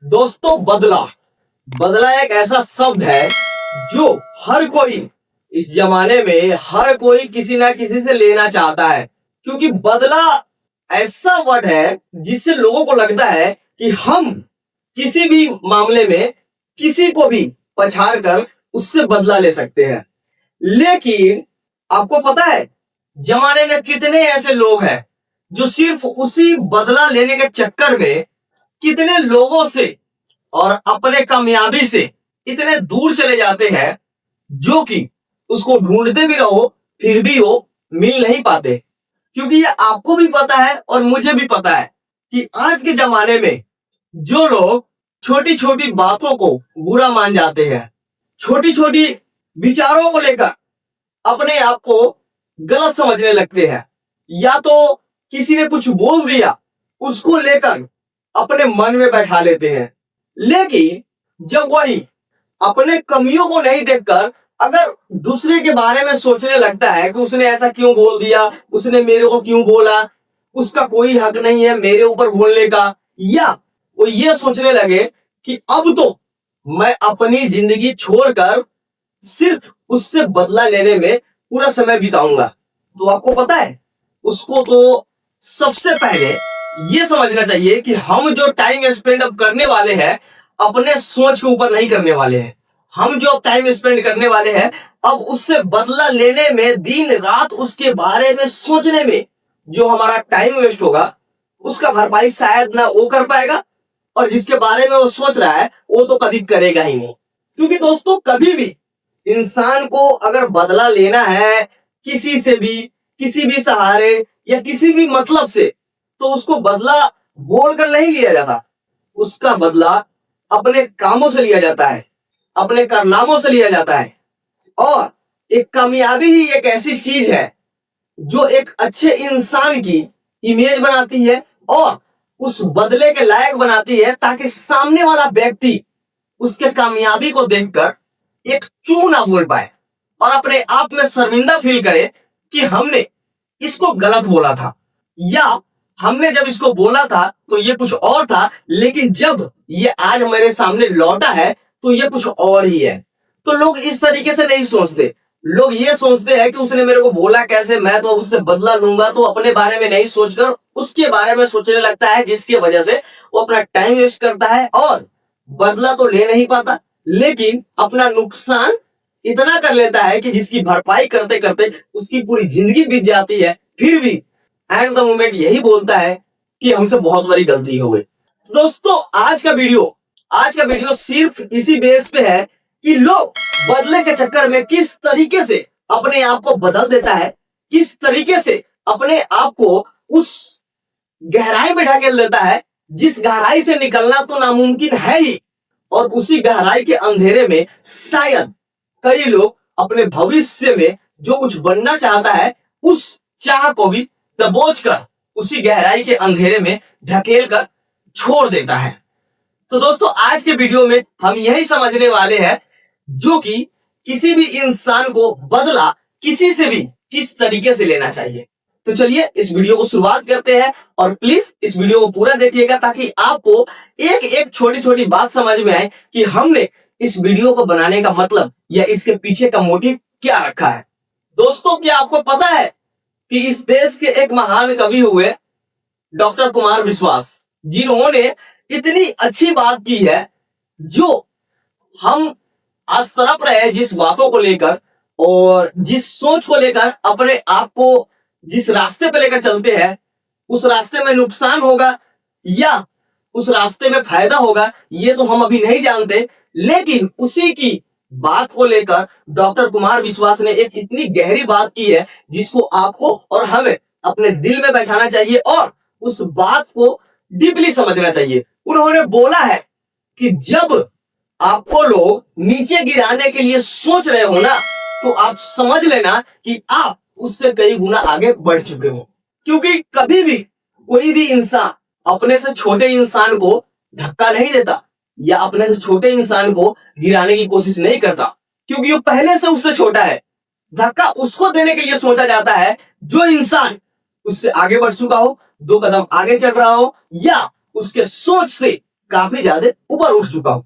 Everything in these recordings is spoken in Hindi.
दोस्तों, बदला बदला एक ऐसा शब्द है जो हर कोई इस जमाने में हर कोई किसी ना किसी से लेना चाहता है, क्योंकि बदला ऐसा वर्ड है जिससे लोगों को लगता है कि हम किसी भी मामले में किसी को भी पछाड़ कर उससे बदला ले सकते हैं। लेकिन आपको पता है, जमाने में कितने ऐसे लोग हैं जो सिर्फ उसी बदला लेने के चक्कर में कितने लोगों से और अपने कामयाबी से इतने दूर चले जाते हैं, जो कि उसको ढूंढते भी रहो फिर भी वो मिल नहीं पाते। क्योंकि ये आपको भी पता है और मुझे भी पता है कि आज के जमाने में जो लोग छोटी छोटी बातों को बुरा मान जाते हैं, छोटी छोटी विचारों को लेकर अपने आप को गलत समझने लगते हैं, या तो किसी ने कुछ बोल दिया उसको लेकर अपने मन में बैठा लेते हैं। लेकिन जब वही अपने कमियों को नहीं देखकर अगर दूसरे के बारे में सोचने लगता है कि उसने ऐसा क्यों बोल दिया, उसने मेरे को क्यों बोला, उसका कोई हक नहीं है मेरे ऊपर बोलने का, या वो ये सोचने लगे कि अब तो मैं अपनी जिंदगी छोड़कर सिर्फ उससे बदला लेने में पूरा समय बिताऊंगा, तो आपको पता है उसको तो सबसे पहले ये समझना चाहिए कि हम जो टाइम स्पेंड अब करने वाले हैं अपने सोच के ऊपर नहीं करने वाले हैं। हम जो अब टाइम स्पेंड करने वाले हैं अब उससे बदला लेने में, दिन रात उसके बारे में सोचने में जो हमारा टाइम वेस्ट होगा उसका भरपाई शायद ना वो कर पाएगा, और जिसके बारे में वो सोच रहा है वो तो कभी करेगा ही नहीं। क्योंकि दोस्तों, कभी भी इंसान को अगर बदला लेना है किसी से भी, किसी भी सहारे या किसी भी मतलब से, तो उसको बदला बोलकर नहीं लिया जाता, उसका बदला अपने कामों से लिया जाता है, अपने कारनामों से लिया जाता है। और एक कामयाबी ही एक ऐसी चीज है जो एक अच्छे इंसान की इमेज बनाती है और उस बदले के लायक बनाती है, ताकि सामने वाला व्यक्ति उसके कामयाबी को देखकर एक चू ना बोल पाए और अपने आप में शर्मिंदा फील करे कि हमने इसको गलत बोला था, या हमने जब इसको बोला था तो ये कुछ और था, लेकिन जब ये आज मेरे सामने लौटा है तो ये कुछ और ही है। तो लोग इस तरीके से नहीं सोचते, लोग ये सोचते हैं कि उसने मेरे को बोला कैसे, मैं तो उससे बदला लूंगा, तो अपने बारे में नहीं सोचकर उसके बारे में सोचने लगता है, जिसकी वजह से वो अपना टाइम वेस्ट करता है और बदला तो ले नहीं पाता, लेकिन अपना नुकसान इतना कर लेता है कि जिसकी भरपाई करते करते उसकी पूरी जिंदगी बीत जाती है, फिर भी एंड द मोमेंट यही बोलता है कि हमसे बहुत बड़ी गलती हो गई। तो दोस्तों, आज का वीडियो सिर्फ इसी बेस पे है कि लोग बदले के चक्कर में किस तरीके से अपने आप को बदल देता है, किस तरीके से अपने आप को उस गहराई में ढकेल देता है जिस गहराई से निकलना तो नामुमकिन है ही, और उसी गहराई के अंधेरे में शायद कई लोग अपने भविष्य में जो कुछ बनना चाहता है उस चाह को भी दबोच कर उसी गहराई के अंधेरे में ढकेल कर छोड़ देता है। तो दोस्तों, आज के वीडियो में हम यही समझने वाले हैं जो कि किसी भी इंसान को बदला किसी से भी किस तरीके से लेना चाहिए। तो चलिए इस वीडियो को शुरुआत करते हैं, और प्लीज इस वीडियो को पूरा देखिएगा ताकि आपको एक एक छोटी छोटी बात समझ में आए कि हमने इस वीडियो को बनाने का मतलब या इसके पीछे का मोटिव क्या रखा है। दोस्तों, क्या आपको पता है कि इस देश के एक महान कवि हुए डॉक्टर कुमार विश्वास, जिन्होंने इतनी अच्छी बात की है, जो हम आज तड़प रहे हैं जिस बातों को लेकर और जिस सोच को लेकर अपने आप को जिस रास्ते पे लेकर चलते हैं, उस रास्ते में नुकसान होगा या उस रास्ते में फायदा होगा ये तो हम अभी नहीं जानते, लेकिन उसी की बात को लेकर डॉक्टर कुमार विश्वास ने एक इतनी गहरी बात की है जिसको आपको और हमें अपने दिल में बैठाना चाहिए और उस बात को डीपली समझना चाहिए। उन्होंने बोला है कि जब आपको लोग नीचे गिराने के लिए सोच रहे हो ना, तो आप समझ लेना कि आप उससे कई गुना आगे बढ़ चुके हो। क्योंकि कभी भी कोई भी इंसान अपने से छोटे इंसान को धक्का नहीं देता या अपने से छोटे इंसान को गिराने की कोशिश नहीं करता, क्योंकि वो पहले से उससे छोटा है। धक्का उसको देने के लिए सोचा जाता है जो इंसान उससे आगे बढ़ चुका हो, 2 कदम आगे चल रहा हो, या उसके सोच से काफी ज्यादा ऊपर उठ चुका हूं।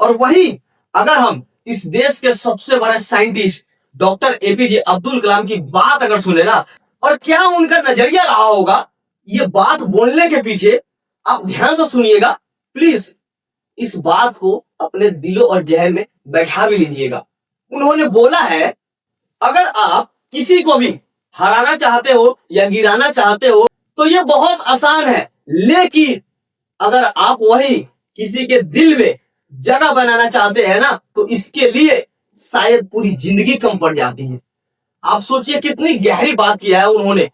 और वही अगर हम इस देश के सबसे बड़े scientist doctor APJ Abdul Kalam की बात अगर सुने ना, और क्या उनका नजरिया रहा होगा ये बात बोलने के पीछे, आप ध्यान से सुनिएगा प्लीज। इस बात को अपने दिलो और जहन में बैठा भी लीजिएगा। उन्होंने बोला है, अगर आप किसी को भी हराना चाहते हो या गिराना चाहते हो तो ये बहुत आसान है, लेकिन अगर आप वही किसी के दिल में जगह बनाना चाहते हैं ना, तो इसके लिए शायद पूरी जिंदगी कम पड़ जाती है। आप सोचिए कितनी गहरी बात किया है उन्होंने।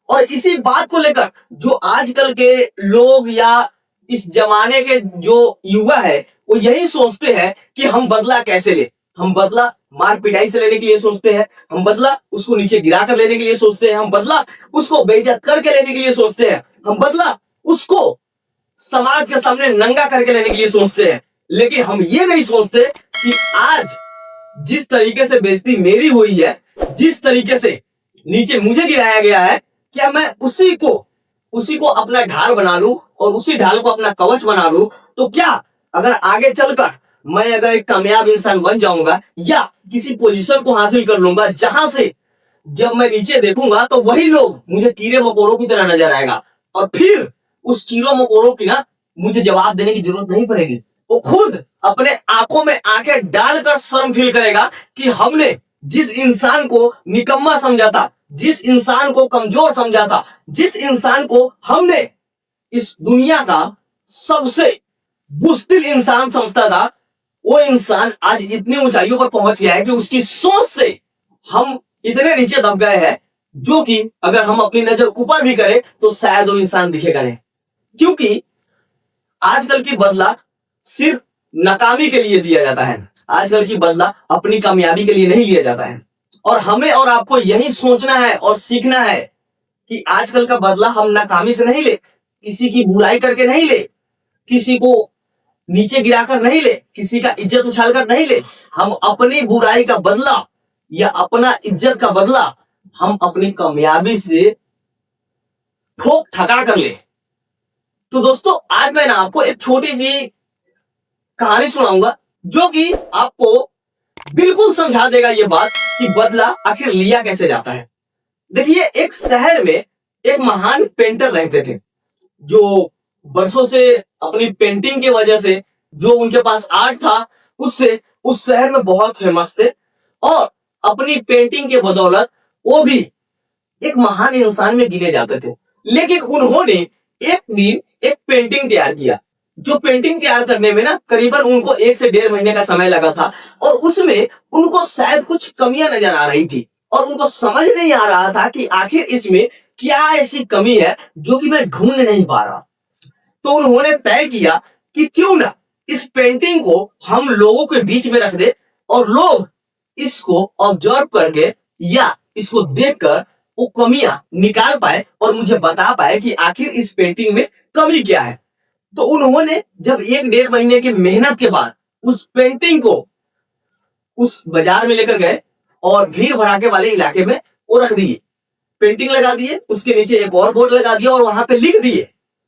और इसी बात को लेकर जो आजकल के लोग या इस जमाने के जो युवा है वो यही सोचते हैं कि हम बदला कैसे ले। हम बदला मार पिटाई से लेने के लिए सोचते हैं, हम बदला उसको नीचे गिरा कर लेने के लिए सोचते हैं, हम बदला उसको बेइज्जत करके लेने के लिए सोचते हैं, हम बदला उसको समाज के सामने नंगा करके लेने के लिए सोचते हैं। लेकिन हम ये नहीं सोचते कि आज जिस तरीके से बेइज्जती मेरी हुई है, जिस तरीके से नीचे मुझे गिराया गया है, क्या मैं उसी को अपना ढाल बना लूं और उसी ढाल को अपना कवच बना लूं, तो क्या अगर आगे चलकर मैं अगर एक कामयाब इंसान बन जाऊंगा या किसी पोजीशन को हासिल कर लूंगा जहां से जब मैं नीचे देखूंगा तो वही लोग मुझे कीड़े मकोड़ों की तरह नजर आएगा, और फिर उस कीड़ों मकोड़ों की ना मुझे जवाब देने की जरूरत नहीं पड़ेगी। वो खुद अपने आंखों में आंखें डालकर शर्म फील करेगा कि हमने जिस इंसान को निकम्मा समझा था, जिस इंसान को कमजोर समझा था, जिस इंसान को हमने इस दुनिया का सबसे बुज़दिल इंसान समझता था, वो इंसान आज इतनी ऊंचाइयों पर पहुंच गया है कि उसकी सोच से हम इतने नीचे दब गए हैं, जो कि अगर हम अपनी नजर ऊपर भी करें तो शायद वो इंसान दिखेगा नहीं। क्योंकि आजकल की बदला सिर्फ नाकामी के लिए दिया जाता है, आजकल की बदला अपनी कामयाबी के लिए नहीं लिया जाता है। और हमें और आपको यही सोचना है और सीखना है कि आजकल का बदला हम नाकामी से नहीं ले, किसी की बुराई करके नहीं ले, किसी को नीचे गिराकर नहीं ले, किसी का इज्जत उछालकर नहीं ले। हम अपनी बुराई का बदला या अपना इज्जत का बदला हम अपनी कामयाबी से ठोक ठका कर ले। तो दोस्तों आज मैं ना आपको एक छोटी सी कहानी सुनाऊंगा जो कि आपको बिल्कुल समझा देगा ये बात कि बदला आखिर लिया कैसे जाता है। देखिए, एक शहर में एक महान पेंटर रहते थे जो बरसों से अपनी पेंटिंग की वजह से, जो उनके पास आर्ट था, उससे उस शहर में बहुत फेमस थे। और अपनी पेंटिंग के बदौलत वो भी एक महान इंसान में गिने जाते थे। लेकिन उन्होंने एक दिन एक पेंटिंग तैयार किया, जो पेंटिंग तैयार करने में ना करीबन उनको 1 से 1.5 महीने का समय लगा था। और उसमें उनको शायद कुछ कमियां नजर आ रही थी और उनको समझ नहीं आ रहा था कि आखिर इसमें क्या ऐसी कमी है जो कि मैं ढूंढ नहीं पा रहा। तो उन्होंने तय किया कि क्यों ना इस पेंटिंग को हम लोगों के बीच में रख दे और लोग इसको ऑब्जर्व करके या इसको देखकर वो कमियां निकाल पाए और मुझे बता पाए कि आखिर इस पेंटिंग में कमी क्या है। तो उन्होंने जब 1-1.5 महीने की मेहनत के बाद उस पेंटिंग को उस बाजार में लेकर गए और भीड़ भड़ाके वाले इलाके में वो रख दिए, पेंटिंग लगा दिए, उसके नीचे एक और बोर्ड लगा दिया और वहां पे लिख दिए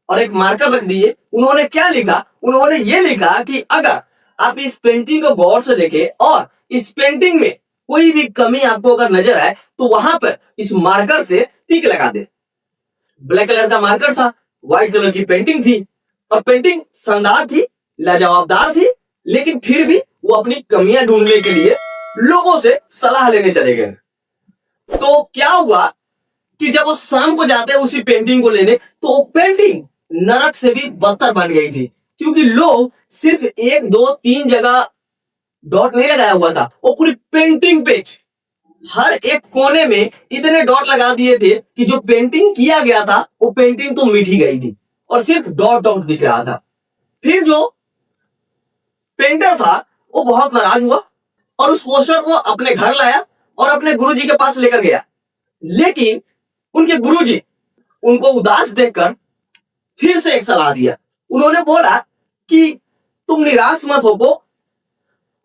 और एक मार्कर रख दिए। उन्होंने क्या लिखा, उन्होंने ये लिखा कि अगर आप इस पेंटिंग को गौर से देखें और इस पेंटिंग में कोई भी कमी आपको अगर नजर आए तो वहां पर इस मार्कर से टिक लगा दे। ब्लैक कलर का मार्कर था, व्हाइट कलर की पेंटिंग थी और पेंटिंग शानदार थी, लाजवाबदार थी, लेकिन फिर भी वो अपनी कमियां ढूंढने के लिए लोगों से सलाह लेने चले गए। तो क्या हुआ कि जब वो शाम को जाते हैं उसी पेंटिंग को लेने, तो वो पेंटिंग नरक से भी बदतर बन गई थी, क्योंकि लोग सिर्फ 1-2-3 जगह डॉट नहीं लगाया हुआ था, वो पूरी पेंटिंग पे हर एक कोने में इतने डॉट लगा दिए थे कि जो पेंटिंग किया गया था वो पेंटिंग तो मिट ही गई थी और सिर्फ डॉट डॉट दिख रहा था। फिर जो पेंटर था वो बहुत नाराज हुआ और उस पोस्टर को अपने घर लाया और अपने गुरुजी के पास लेकर गया। लेकिन उनके गुरुजी उनको उदास देखकर फिर से एक सलाह दिया। उन्होंने बोला कि तुम निराश मत हो,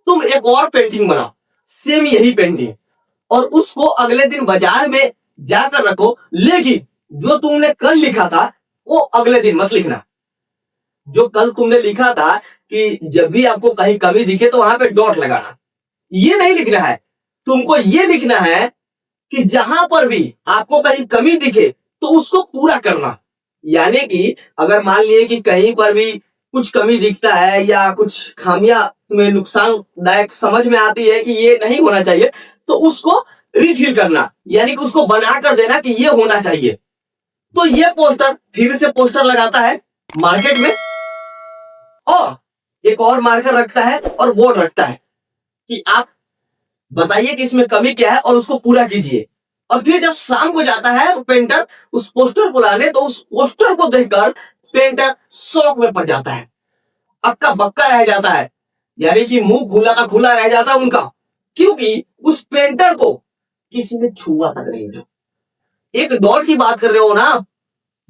तुम एक और पेंटिंग बनाओ, सेम यही पेंटिंग, और उसको अगले दिन बाजार में जाकर रखो, लेकिन जो तुमने कल लिखा था वो अगले दिन मत लिखना। जो कल तुमने लिखा था कि जब भी आपको कहीं कमी दिखे तो वहां पे डॉट लगाना, ये नहीं लिखना है। तुमको ये लिखना है कि जहां पर भी आपको कहीं कमी दिखे तो उसको पूरा करना। यानी कि अगर मान लिए कि कहीं पर भी कुछ कमी दिखता है या कुछ खामियां तुम्हें नुकसानदायक समझ में आती है कि ये नहीं होना चाहिए, तो उसको रिफिल करना, यानी कि उसको बना कर देना कि ये होना चाहिए। तो ये पोस्टर फिर से पोस्टर लगाता है मार्केट में, और एक और मार्कर रखता है और बोर्ड रखता है कि आप बताइए कि इसमें कमी क्या है और उसको पूरा कीजिए। और फिर जब शाम को जाता है पेंटर उस पोस्टर को लाने, तो उस पोस्टर को देखकर पेंटर शौक में पड़ जाता है, अक्का बक्का रह जाता है, यानी कि मुंह खुला का खुला रह जाता है उनका, क्योंकि उस पेंटर को किसी ने छुआ तक नहीं था। एक डॉट की बात कर रहे हो ना,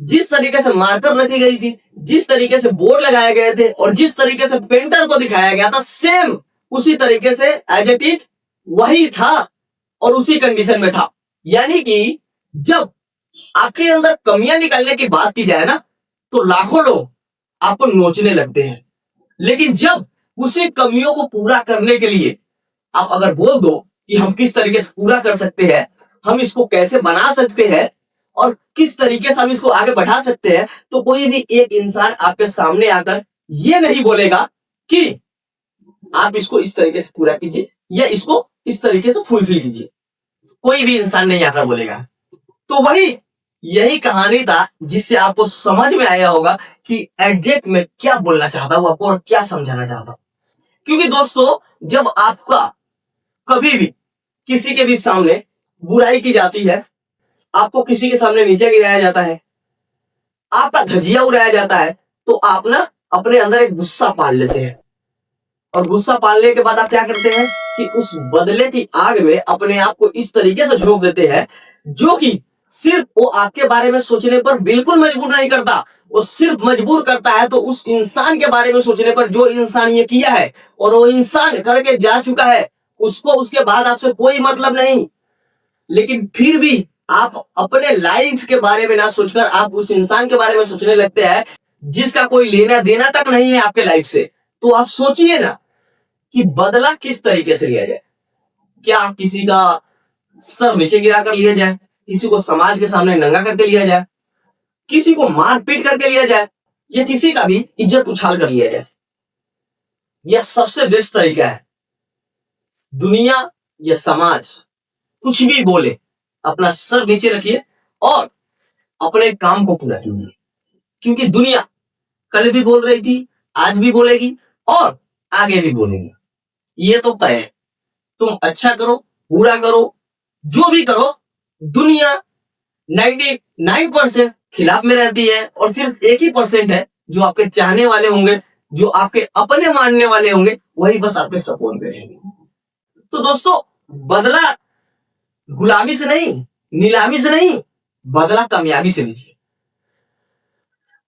जिस तरीके से मार्कर रखी गई थी, जिस तरीके से बोर्ड लगाए गए थे और जिस तरीके से पेंटर को दिखाया गया था, सेम उसी तरीके से एज इट इज वही था और उसी कंडीशन में था। यानी कि जब आपके अंदर कमियां निकालने की बात की जाए ना, तो लाखों लोग आपको नोचने लगते हैं, लेकिन जब उसी कमियों को पूरा करने के लिए आप अगर बोल दो कि हम किस तरीके से पूरा कर सकते हैं, हम इसको कैसे बना सकते हैं और किस तरीके से हम इसको आगे बढ़ा सकते हैं, तो कोई भी एक इंसान आपके सामने आकर ये नहीं बोलेगा कि आप इसको इस तरीके से पूरा कीजिए या इसको इस तरीके से फुलफिल कीजिए। कोई भी इंसान नहीं आकर बोलेगा। तो वही यही कहानी था जिससे आपको समझ में आया होगा कि एग्जैक्ट में क्या बोलना चाहता हूं आपको और क्या समझाना चाहता हूं। क्योंकि दोस्तों, जब आपका कभी भी किसी के भी सामने बुराई की जाती है, आपको किसी के सामने नीचे गिराया जाता है, आपका धजिया उड़ाया जाता है, तो आप ना अपने अंदर एक गुस्सा पाल लेते हैं। और गुस्सा पालने के बाद आप क्या करते हैं कि उस बदले की आग में अपने आप को इस तरीके से झोंक देते हैं, जो कि सिर्फ वो आपके बारे में सोचने पर बिल्कुल मजबूर नहीं करता, वो सिर्फ मजबूर करता है तो उस इंसान के बारे में सोचने पर जो इंसान ये किया है और वो इंसान करके जा चुका है, उसको उसके बाद आपसे कोई मतलब नहीं। लेकिन फिर भी आप अपने लाइफ के बारे में ना सोचकर आप उस इंसान के बारे में सोचने लगते हैं जिसका कोई लेना देना तक नहीं है आपके लाइफ से। तो आप सोचिए ना कि बदला किस तरीके से लिया जाए। क्या किसी का सर नीचे गिरा कर लिया जाए, किसी को समाज के सामने नंगा करके लिया जाए, किसी को मार पीट करके लिया जाए, या किसी का भी इज्जत उछाल कर लिया जाए? यह सबसे बेस्ट तरीका है। दुनिया या समाज कुछ भी बोले, अपना सर नीचे रखिए और अपने काम को पूरा कीजिए। क्योंकि दुनिया कल भी बोल रही थी, आज भी बोलेगी और आगे भी बोलेगी, ये तो तय है। तुम अच्छा करो, बुरा करो, जो भी करो, दुनिया 99% खिलाफ में रहती है और सिर्फ 1% है जो आपके चाहने वाले होंगे, जो आपके अपने मानने वाले होंगे, वही बस आपके सपोर्ट करेंगे। तो दोस्तों, बदला गुलामी से नहीं, नीलामी से नहीं, बदला कामयाबी से लीजिए।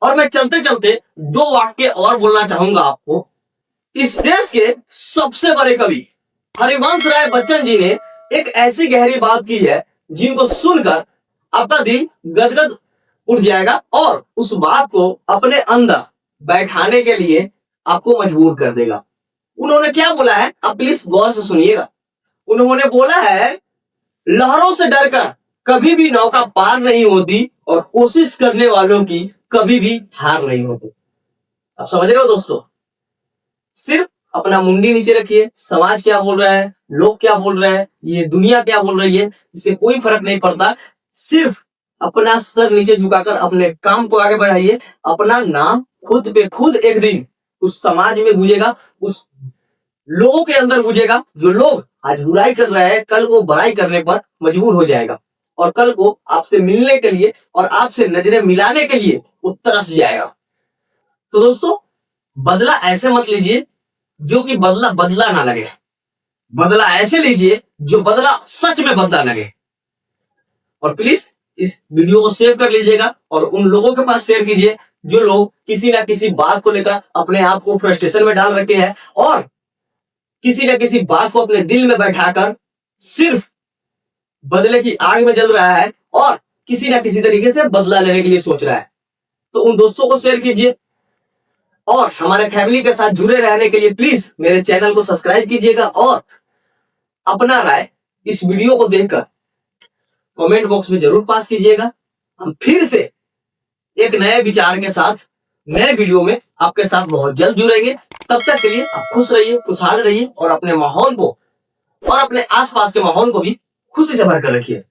और मैं चलते चलते दो वाक्य और बोलना चाहूंगा आपको। इस देश के सबसे बड़े कवि हरिवंश राय बच्चन जी ने एक ऐसी गहरी बात की है जिनको सुनकर आपका दिल गदगद उठ जाएगा और उस बात को अपने अंदर बैठाने के लिए आपको मजबूर कर देगा। उन्होंने क्या बोला है, आप प्लीज गौर से सुनिएगा। उन्होंने बोला है, लहरों से डरकर कभी भी नौका पार नहीं होती और कोशिश करने वालों की कभी भी हार नहीं होती। आप समझ रहे हो दोस्तों? सिर्फ अपना मुंडी नीचे रखिए, समाज क्या बोल रहा है, लोग क्या बोल रहे हैं, ये दुनिया क्या बोल रही है, इससे कोई फर्क नहीं पड़ता। सिर्फ अपना सर नीचे झुकाकर अपने काम को आगे बढ़ाइए। अपना नाम खुद पे खुद एक दिन उस समाज में गूंजेगा, उस लोगों के अंदर गूंजेगा। जो लोग आज बुराई कर रहे हैं, कल वो बुराई करने पर मजबूर हो जाएगा और कल को आपसे मिलने के लिए और आपसे नजरें मिलाने के लिए वो तरस जाएगा। तो दोस्तों, बदला ऐसे मत लीजिए जो कि बदला बदला ना लगे। बदला ऐसे लीजिए जो बदला सच में बदला लगे। और प्लीज इस वीडियो को सेव कर लीजिएगा और उन लोगों के पास शेयर कीजिए जो लोग किसी ना किसी बात को लेकर अपने आप को फ्रस्ट्रेशन में डाल रखे हैं और किसी ना किसी बात को अपने दिल में बैठाकर सिर्फ बदले की आग में जल रहा है और किसी ना किसी तरीके से बदला लेने के लिए सोच रहा है। तो उन दोस्तों को शेयर कीजिए और हमारे फैमिली के साथ जुड़े रहने के लिए प्लीज मेरे चैनल को सब्सक्राइब कीजिएगा और अपना राय इस वीडियो को देखकर कमेंट बॉक्स में जरूर पास कीजिएगा। हम फिर से एक नए विचार के साथ नए वीडियो में आपके साथ बहुत जल्द जुड़ेंगे। तब तक के लिए आप खुश रहिए, खुशहाल रहिए और अपने माहौल को और अपने आसपास के माहौल को भी खुशी से भरकर रखिए।